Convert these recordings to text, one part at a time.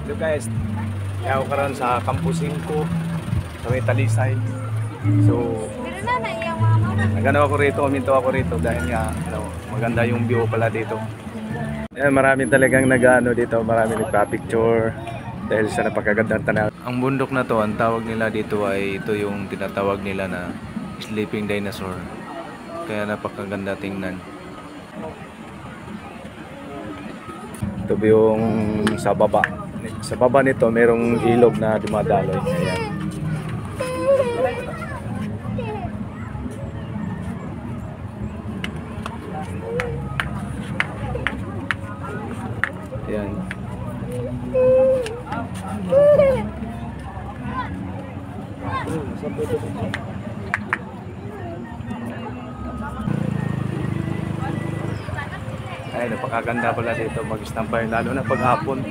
So guys, kaya ako karon sa Campus 5 sa may Talisay. So nagano ako rito, uminto ako rito dahil nga maganda yung view pala dito. Ayan, marami talagang nag-ano dito, marami nagpa-picture dahil sa napakagandang tanaw. Ang bundok na to, ang tawag nila dito ay ito yung tinatawag nila na sleeping dinosaur. Kaya napakaganda tingnan. Ito yung sa baba. Sa baba nito merong ilog na dumadaloy. Ayan. Ayan. Ay, napakaganda pala dito mag-stampay, lalo na paghapon.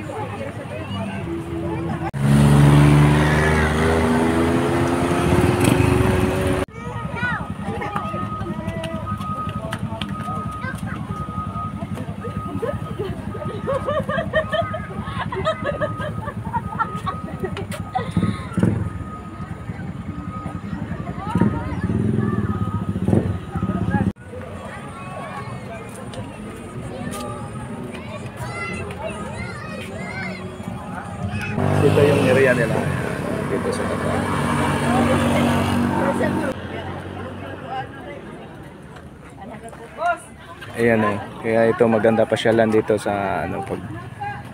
Ito yung area nila dito sa baba. Ayan o. Kaya ito maganda pasyalan dito sa ano, pag,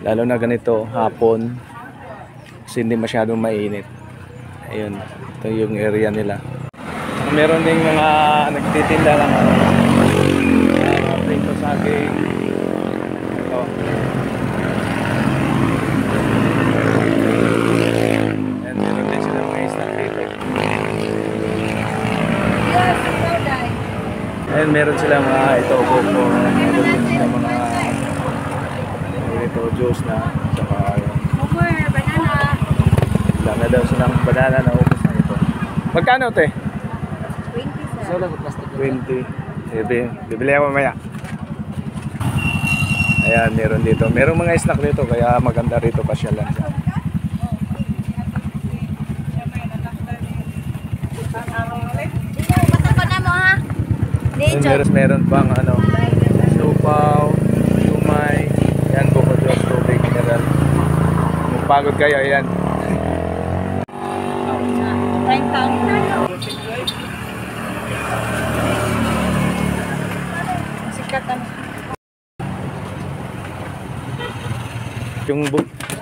lalo na ganito hapon kasi hindi masyadong mainit. Ayun, ito yung area nila. Meron ding mga nagtitinda lang dito sa aking ito. Ayan, meron sila mga ito buko, meron din sila mga ito juice na saka banana. Dami daw silang banana na ubos na ito. Magkano te? 20 sir. 20. Sige, bibili ako mamaya. Ayan, meron dito. Merong mga snack dito kaya maganda rito pasyalan siya. Meron pang ano, supaw, sumay, yan, bukod yung tubig, mineral. Kung pagod kayo, ayan.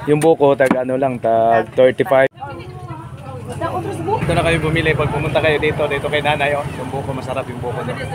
Yung buko, tag ano lang, tag 35. Ito na kayo bumili pag pumunta kayo dito kay nanay, oh. Yung buko, masarap yung buko dito.